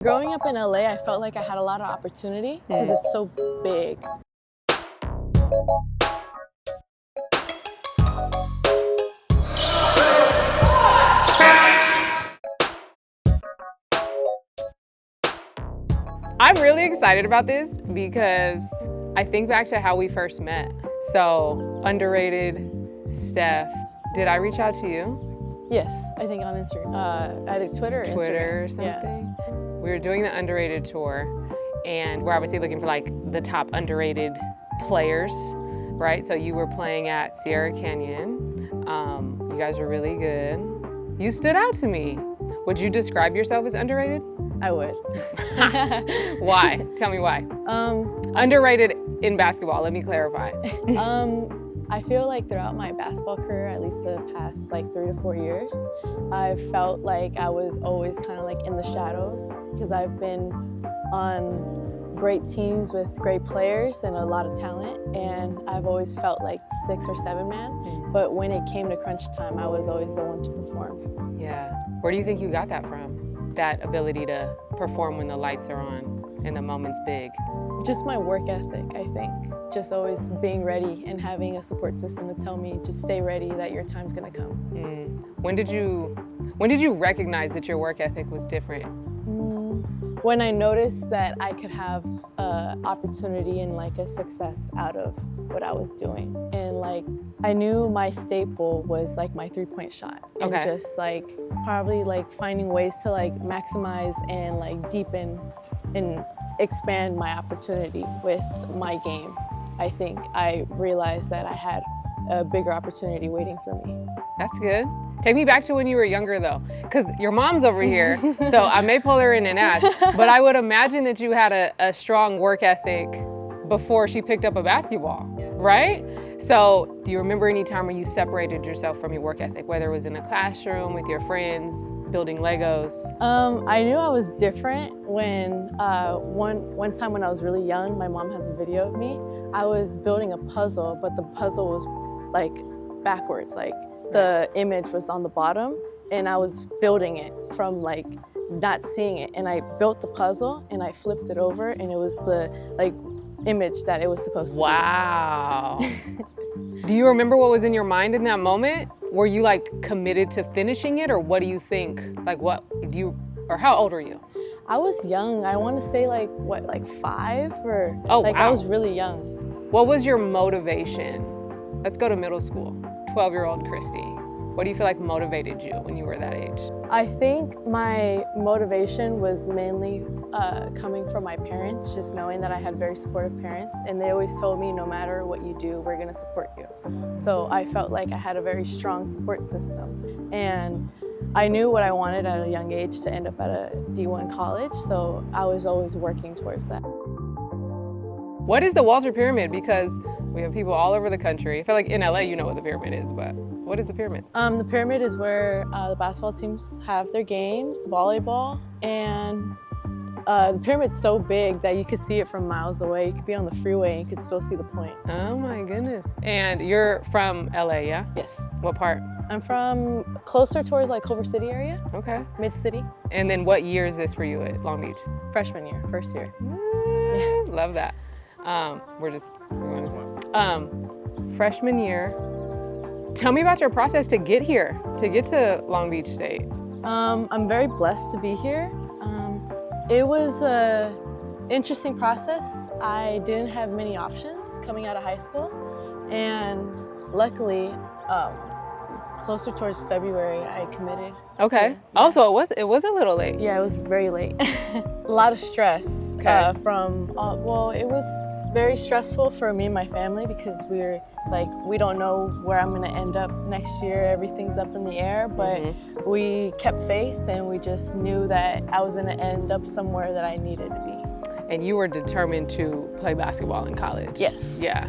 Growing up in LA, I felt like I had a lot of opportunity because it's so big. I'm really excited about this because I think back to how we first met. So, underrated Steph, did I reach out to you? Yes, I think on Instagram, either Twitter or Instagram. Twitter or something? Yeah. We were doing the underrated tour, and we're obviously looking for like the top underrated players, right? So you were playing at Sierra Canyon. You guys were really good. You stood out to me. Would you describe yourself as underrated? I would. Why? Tell me why. Underrated in basketball, let me clarify. I feel like throughout my basketball career, at least the past like 3 to 4 years, I felt like I was always kind of like in the shadows because I've been on great teams with great players and a lot of talent, and I've always felt like 6 or 7 man. But when it came to crunch time, I was always the one to perform. Yeah. Where do you think you got that from? That ability to perform when the lights are on and the moment's big? Just my work ethic, I think. Just always being ready and having a support system to tell me, just stay ready that your time's gonna come. When did you recognize that your work ethic was different? When I noticed that I could have an opportunity and like a success out of what I was doing. And like, I knew my staple was like my 3-point shot. And just like, probably like finding ways to like maximize and like deepen and expand my opportunity with my game. I think I realized that I had a bigger opportunity waiting for me. That's good. Take me back to when you were younger though, because your mom's over here, so I may pull her in and ask, but I would imagine that you had a strong work ethic before she picked up a basketball, right? So do you remember any time when you separated yourself from your work ethic, whether it was in the classroom, with your friends, building Legos? I knew I was different when one time when I was really young, my mom has a video of me. I was building a puzzle, but the puzzle was like backwards, like the image was on the bottom, and I was building it from like not seeing it. And I built the puzzle and I flipped it over, and it was the like image that it was supposed to be. Wow. Do you remember what was in your mind in that moment? Were you like committed to finishing it, or what do you think? Like or how old were you? I was young. I want to say like 5 or wow. I was really young. What was your motivation? Let's go to middle school. 12-year-old Christy. What do you feel like motivated you when you were that age? I think my motivation was mainly coming from my parents, just knowing that I had very supportive parents, and they always told me no matter what you do, we're gonna support you. So I felt like I had a very strong support system, and I knew what I wanted at a young age to end up at a D1 college, so I was always working towards that. What is the Walter Pyramid? Because we have people all over the country. I feel like in LA you know what the pyramid is, but what is the pyramid? The pyramid is where the basketball teams have their games, volleyball, and the pyramid's so big that you could see it from miles away. You could be on the freeway and you could still see the point. Oh my goodness. And you're from LA, yeah? Yes. What part? I'm from closer towards like Culver City area. Okay. Mid-city. And then what year is this for you at Long Beach? Freshman year, first year. Love that. Freshman year. Tell me about your process to get here, to get to Long Beach State. I'm very blessed to be here. It was an interesting process. I didn't have many options coming out of high school, and luckily, closer towards February, I committed. Okay. Oh, so it was a little late. Yeah, it was very late. A lot of stress from, it was very stressful for me and my family because we don't know where I'm gonna end up next year. Everything's up in the air, but we kept faith and we just knew that I was gonna end up somewhere that I needed to be. And you were determined to play basketball in college? Yes. Yeah.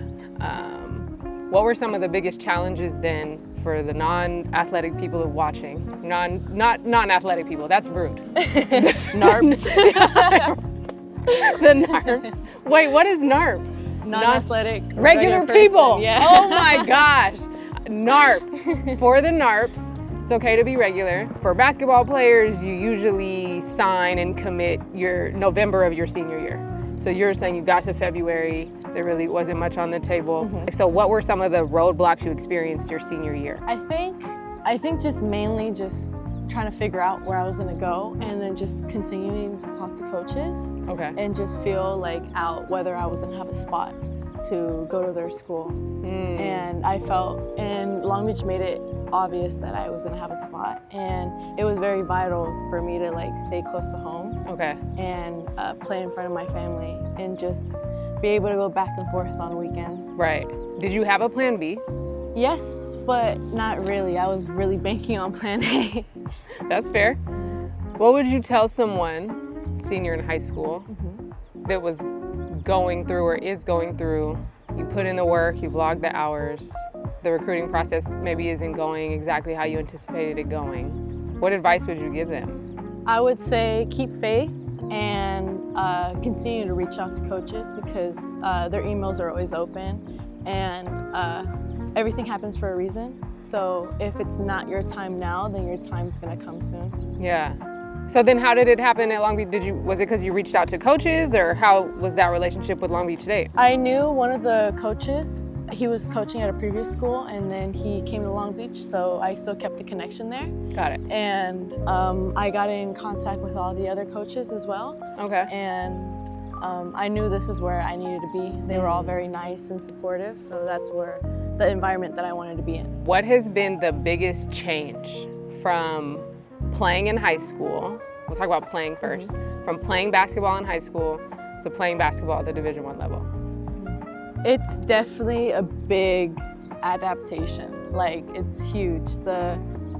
What were some of the biggest challenges then for the non-athletic people watching? Not non-athletic people, that's rude. NARPs. The NARPs. Wait, what is NARP? Non-athletic. Regular person, people. yeah. Oh my gosh. NARP. For the NARPs, it's okay to be regular. For basketball players, you usually sign and commit your November of your senior year. So you're saying you got to February, there really wasn't much on the table. So what were some of the roadblocks you experienced your senior year? I think just mainly just trying to figure out where I was gonna go, and then just continuing to talk to coaches. Okay. And just feel like out whether I was gonna have a spot to go to their school. And I felt, and Long Beach made it obvious that I was gonna have a spot, and it was very vital for me to like stay close to home. Okay. And play in front of my family, and just be able to go back and forth on weekends. Right. Did you have a plan B? Yes, but not really. I was really banking on plan A. That's fair. What would you tell someone, senior in high school, that was going through or is going through, you put in the work, you've logged the hours, the recruiting process maybe isn't going exactly how you anticipated it going? What advice would you give them? I would say keep faith and continue to reach out to coaches, because their emails are always open, and everything happens for a reason. So if it's not your time now, then your time's gonna come soon. Yeah. So then how did it happen at Long Beach? Was it because you reached out to coaches, or how was that relationship with Long Beach State? I knew one of the coaches. He was coaching at a previous school, and then he came to Long Beach, so I still kept the connection there. Got it. And I got in contact with all the other coaches as well. Okay. And I knew this is where I needed to be. They were all very nice and supportive, so that's where the environment that I wanted to be in. What has been the biggest change from playing in high school? We'll talk about playing first. From playing basketball in high school to playing basketball at the Division I level. It's definitely a big adaptation. Like, it's huge.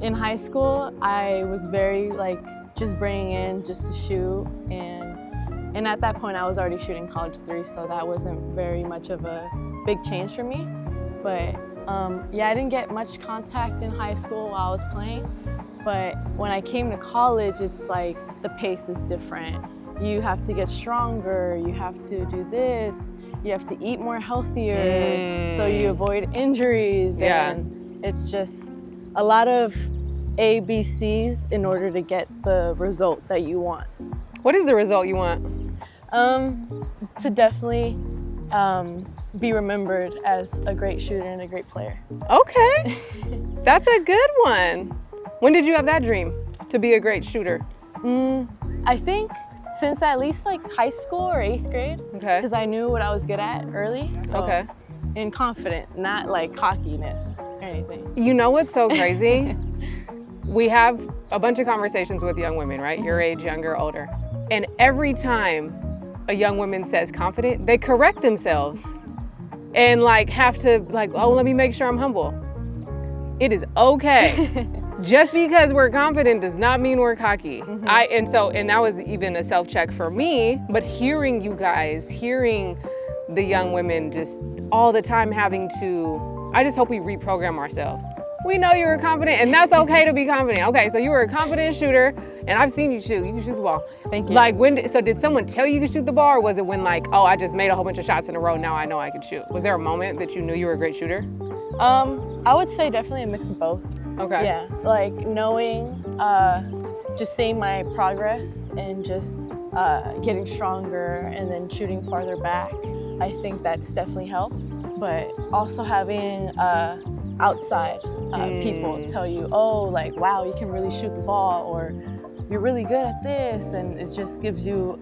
In high school, I was very just bringing in just to shoot, and at that point I was already shooting college threes, so that wasn't very much of a big change for me. But yeah, I didn't get much contact in high school while I was playing. But when I came to college, it's like the pace is different. You have to get stronger, you have to do this, you have to eat more healthier so you avoid injuries. Yeah. And it's just a lot of ABCs in order to get the result that you want. What is the result you want? To definitely be remembered as a great shooter and a great player. Okay, that's a good one. When did you have that dream, to be a great shooter? I think since at least high school or 8th grade. Okay. Because I knew what I was good at early. So, Okay. and confident, not cockiness or anything. You know what's so crazy? We have a bunch of conversations with young women, right? Your age, younger, older. And every time a young woman says confident, they correct themselves and have to oh, let me make sure I'm humble. It is okay. Just because we're confident does not mean we're cocky. And that was even a self-check for me, but hearing you guys, hearing the young women just all the time having to, I just hope we reprogram ourselves. We know you were confident, and that's okay to be confident. Okay, so you were a confident shooter, and I've seen you shoot. You can shoot the ball. Thank you. So did someone tell you could shoot the ball, or was it when oh, I just made a whole bunch of shots in a row, now I know I can shoot? Was there a moment that you knew you were a great shooter? I would say definitely a mix of both. Okay. Yeah, knowing, just seeing my progress and just getting stronger and then shooting farther back. I think that's definitely helped. But also having outside people tell you, oh, wow, you can really shoot the ball, or you're really good at this, and it just gives you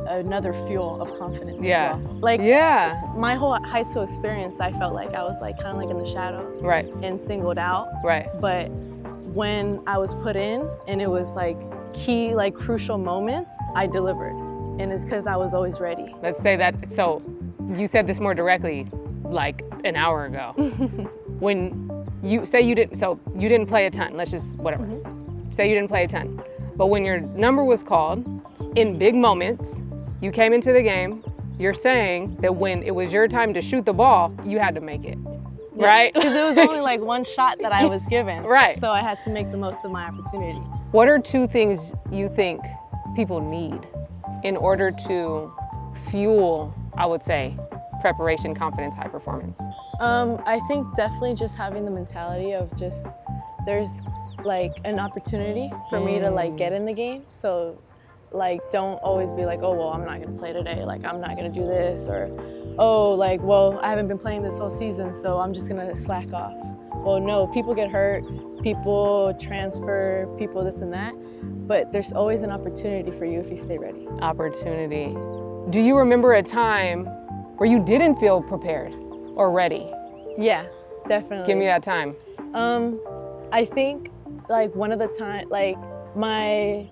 another fuel of confidence as well. Yeah. My whole high school experience, I felt like I was kind of in the shadow, Right. and singled out. Right. But when I was put in, and it was key, crucial moments, I delivered, and it's because I was always ready. Let's say that. So you said this more directly, an hour ago. When you say you didn't play a ton. Let's just whatever. Say you didn't play a ton. But when your number was called, in big moments, you came into the game, you're saying that when it was your time to shoot the ball, you had to make it, right? Because it was only one shot that I was given. Right. So I had to make the most of my opportunity. What are 2 things you think people need in order to fuel, I would say, preparation, confidence, high performance? I think definitely just having the mentality of there's like an opportunity for me to like get in the game. So like don't always be like, oh well, I'm not gonna play today, like I'm not gonna do this, or oh like, well, I haven't been playing this whole season, so I'm just gonna slack off. Well, no, people get hurt, people transfer, people this and that, but there's always an opportunity for you if you stay ready. Opportunity. Do you remember a time where you didn't feel prepared or ready? Yeah, definitely. Give me that time. I think like one of the time, like my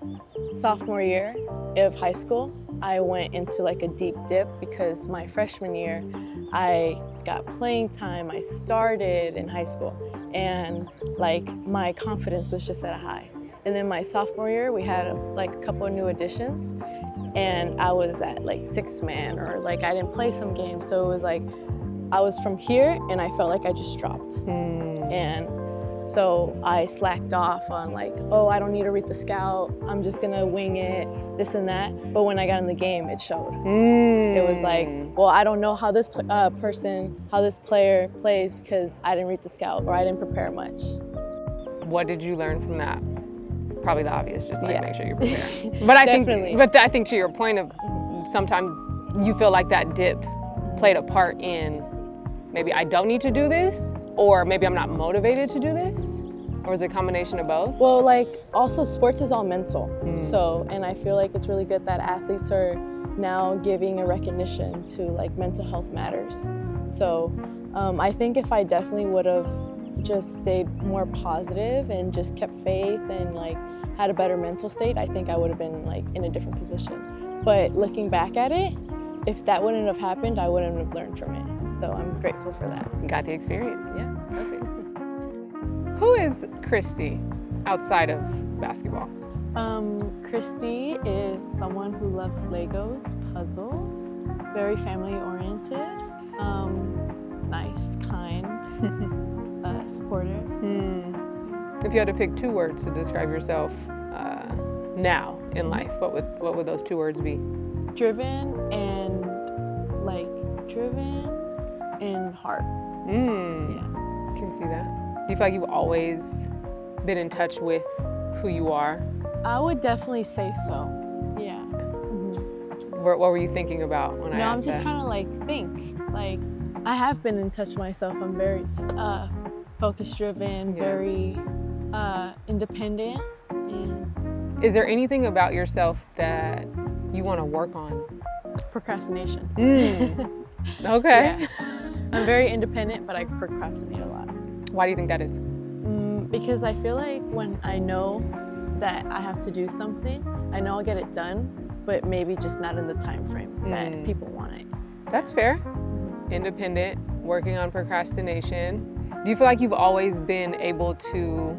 sophomore year of high school, I went into like a deep dip because my freshman year, I got playing time, I started in high school, and like my confidence was just at a high. And then my sophomore year, we had like a couple of new additions, and I was at like sixth man, or like I didn't play some games, so it was like I was from here and I felt like I just dropped. And so I slacked off on like, oh, I don't need to read the scout, I'm just gonna wing it, this and that. But when I got in the game, it showed. It was like, well, I don't know how this player plays because I didn't read the scout or I didn't prepare much. What did you learn from that? Probably the obvious, just like make sure you prepare. But I think to your point of sometimes you feel like that dip played a part in maybe I don't need to do this, or maybe I'm not motivated to do this, or is it a combination of both? Well, like also sports is all mental. So, and I feel like it's really good that athletes are now giving a recognition to like mental health matters. So I think if I definitely would have just stayed more positive and just kept faith and like had a better mental state, I think I would have been like in a different position. But looking back at it, if that wouldn't have happened, I wouldn't have learned from it. So I'm grateful for that. You got the experience. Yeah, perfect. Who is Christy outside of basketball? Christy is someone who loves Legos, puzzles, very family oriented, nice, kind, supportive. If you had to pick 2 words to describe yourself now in life, what would those 2 words be? Driven and heart. Yeah, I can see that. Do you feel like you've always been in touch with who you are? I would definitely say so. Yeah. What were you thinking about when I asked that? No, I'm just trying to like think. Like I have been in touch with myself. I'm very focus driven, very independent. And is there anything about yourself that you want to work on? Procrastination. Okay. Yeah. I'm very independent, but I procrastinate a lot. Why do you think that is? Because I feel like when I know that I have to do something, I know I'll get it done, but maybe just not in the time frame that people want it. That's fair. Independent, working on procrastination. Do you feel like you've always been able to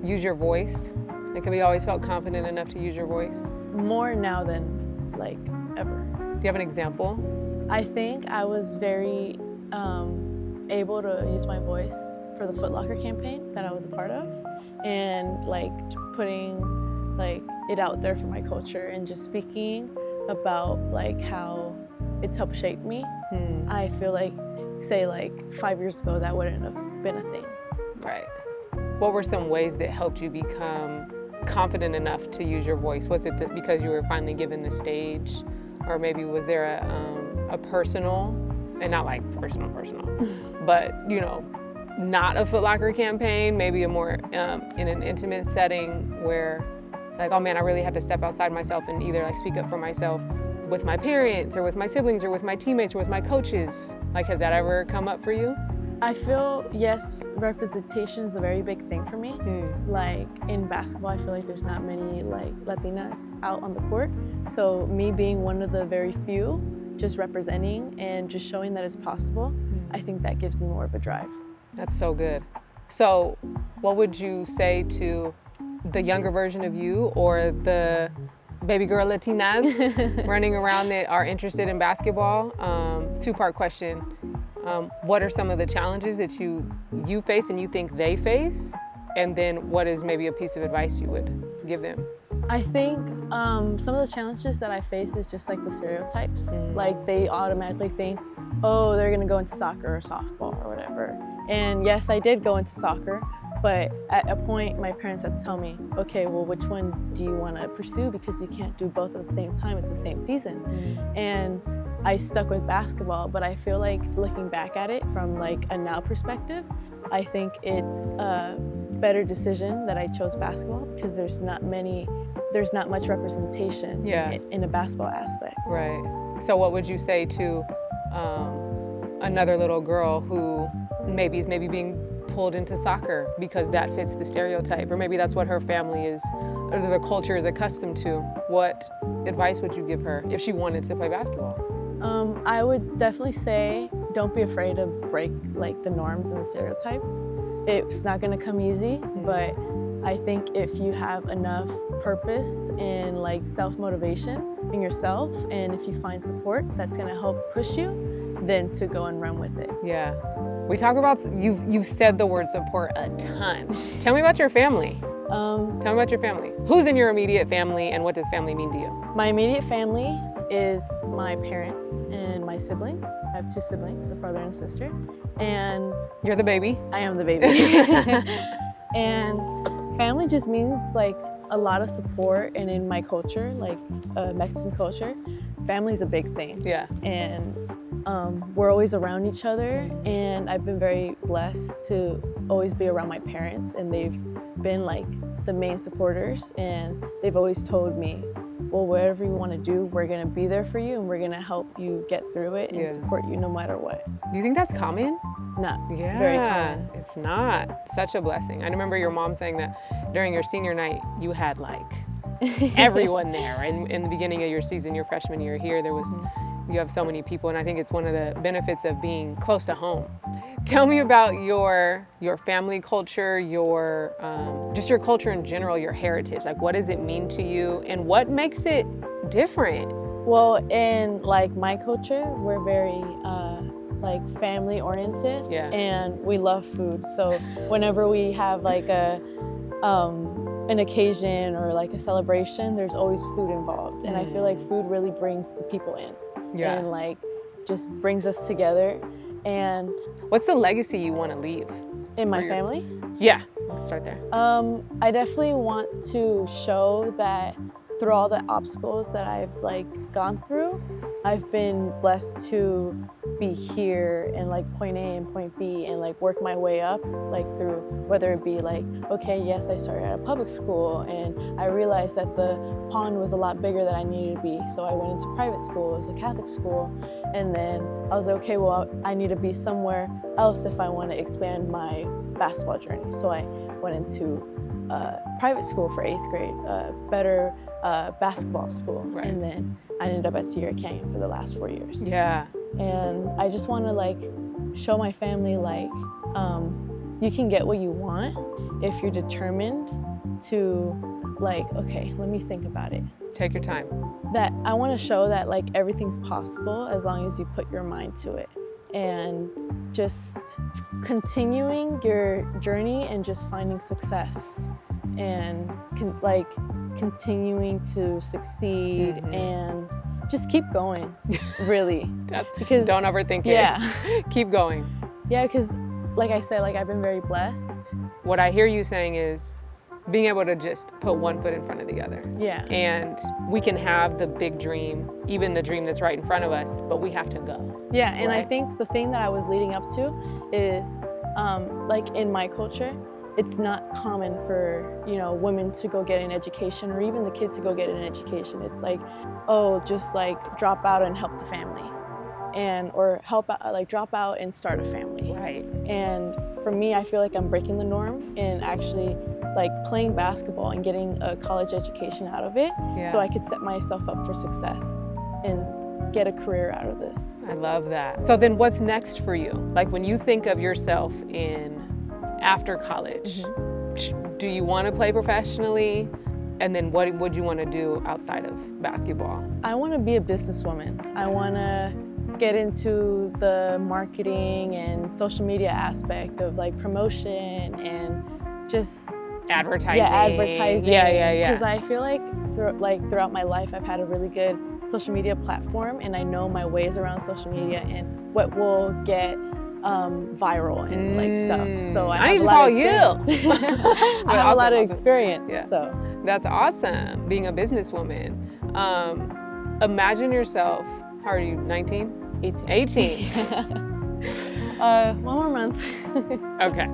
use your voice? Like, have you always felt confident enough to use your voice? More now than like ever. Do you have an example? I think I was very able to use my voice for the Foot Locker campaign that I was a part of, and like putting like it out there for my culture and just speaking about like how it's helped shape me. I feel like, say like 5 years ago, that wouldn't have been a thing. Right. What were some ways that helped you become confident enough to use your voice? Was it because you were finally given the stage, or maybe was there a personal, and not like personal, but you know, not a Foot Locker campaign, maybe a more in an intimate setting where like, oh man, I really had to step outside myself and either like speak up for myself with my parents or with my siblings or with my teammates or with my coaches? Like, has that ever come up for you? I feel, yes, representation is a very big thing for me. Like in basketball, I feel like there's not many like Latinas out on the court. So me being one of the very few, just representing and just showing that it's possible, I think that gives me more of a drive. That's so good. So what would you say to the younger version of you or the baby girl Latinas running around that are interested in basketball? 2-part question. What are some of the challenges that you face and you think they face? And then what is maybe a piece of advice you would give them? I think some of the challenges that I face is just like the stereotypes. Like they automatically think, oh, they're gonna go into soccer or softball or whatever. And yes, I did go into soccer, But at a point, my parents had to tell me, okay, well, which one do you want to pursue? Because you can't do both at the same time. It's the same season. And I stuck with basketball, but I feel like looking back at it from like a now perspective, I think it's a better decision that I chose basketball because there's not much representation in a basketball aspect. Right. So what would you say to another little girl who maybe is being pulled into soccer because that fits the stereotype, or maybe that's what her family is, or the culture is accustomed to? What advice would you give her if she wanted to play basketball? I would definitely say don't be afraid to break like the norms and the stereotypes. It's not going to come easy, but I think if you have enough purpose and like self-motivation in yourself, and if you find support that's going to help push you, then to go and run with it. Yeah. We talk about, you've said the word support a ton. Tell me about your family. Tell me about your family. Who's in your immediate family and what does family mean to you? My immediate family is my parents and my siblings. I have 2 siblings, a brother and a sister. And you're the baby? I am the baby. And family just means like a lot of support, and in my culture, like Mexican culture, family's a big thing. Yeah. And we're always around each other, and I've been very blessed to always be around my parents, and they've been like the main supporters, and they've always told me, well, whatever you want to do, we're going to be there for you, and we're going to help you get through it and support you no matter what. Do you think that's common? Not very common. It's not. Such a blessing. I remember your mom saying that during your senior night, you had like everyone there. And in the beginning of your season, your freshman year here, you have so many people, and I think it's one of the benefits of being close to home. Tell me about your family culture, just your culture in general, your heritage. Like, what does it mean to you, and what makes it different? Well, in like my culture, we're very like family oriented, and we love food. So whenever we have like an occasion or like a celebration, there's always food involved, and I feel like food really brings the people in. And like just brings us together. And what's the legacy you want to leave in my family? Yeah, let's start there. I definitely want to show that through all the obstacles that I've like gone through, I've been blessed to be here and like point A and point B and like work my way up, like through whether it be like, okay, yes, I started at a public school and I realized that the pond was a lot bigger than I needed to be. So I went into private school, it was a Catholic school. And then I was like, okay, well, I need to be somewhere else if I want to expand my basketball journey. So I went into private school for 8th grade, better basketball school. Right. And then I ended up at Sierra Canyon for the last 4 years. Yeah. And I just want to like show my family like you can get what you want if you're determined to like, okay, let me think about it. Take your time. That I want to show that like everything's possible as long as you put your mind to it. And just continuing your journey and just finding success and continuing to succeed and just keep going, really. Because don't overthink it. Yeah. Keep going. Yeah, because like I said, like I've been very blessed. What I hear you saying is being able to just put one foot in front of the other. Yeah. And we can have the big dream, even the dream that's right in front of us, but we have to go. Yeah, and right? I think the thing that I was leading up to is like in my culture, it's not common for, you know, women to go get an education or even the kids to go get an education. It's like, oh, just like drop out and help the family, and or help out, like drop out and start a family. Right. And for me, I feel like I'm breaking the norm and actually like playing basketball and getting a college education out of it, so I could set myself up for success and get a career out of this. I love that. So then what's next for you? Like when you think of yourself in after college, do you want to play professionally? And then what would you want to do outside of basketball? I want to be a businesswoman. I want to get into the marketing and social media aspect of like promotion and just advertising. Yeah, advertising. Yeah. Because I feel like throughout my life, I've had a really good social media platform, and I know my ways around social media and what will get viral and like stuff. So I I have need a to lot call of you. experience. I have a lot of experience. Yeah. So That's awesome, being a businesswoman. Imagine yourself, how are you, 19? 18. 18. 1 more month. Okay.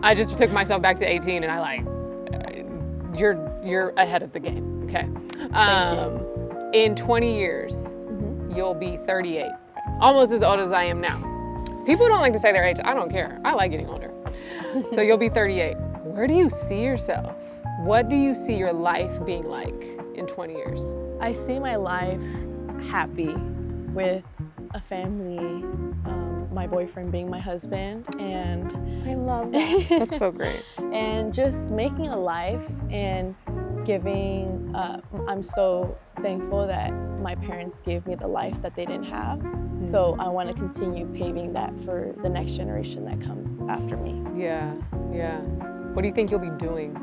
I just took myself back to 18 and I like, you're ahead of the game, okay? In 20 years, you'll be 38, almost as old as I am now. People don't like to say their age. I don't care. I like getting older. So you'll be 38. Where do you see yourself? What do you see your life being like in 20 years? I see my life happy with a family, my boyfriend being my husband, and I love that. That's so great. and just making a life and giving. I'm so thankful that my parents gave me the life that they didn't have. So I want to continue paving that for the next generation that comes after me. Yeah, yeah. What do you think you'll be doing?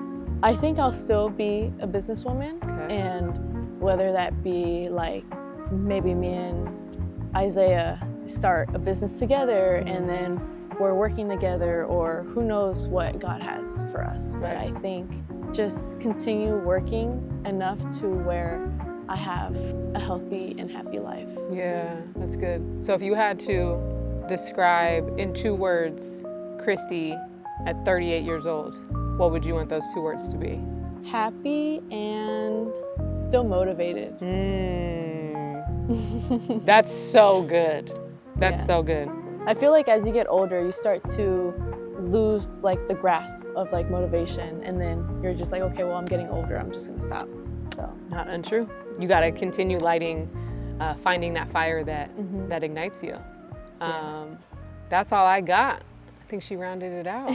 I think I'll still be a businesswoman, Okay. and whether that be like maybe me and Isaiah start a business together and then we're working together, or who knows what God has for us. But Right. I think just continue working enough to where I have a healthy and happy life. Yeah, that's good. So if you had to describe in 2 words Christy at 38 years old, what would you want those 2 words to be? Happy and still motivated. That's so good. That's Yeah. so good. I feel like as you get older, you start to lose like the grasp of like motivation, and then you're just like, okay, well, I'm getting older, I'm just gonna stop. So Not untrue. You got to continue lighting, finding that fire that that ignites you. That's all I got. I think she rounded it out.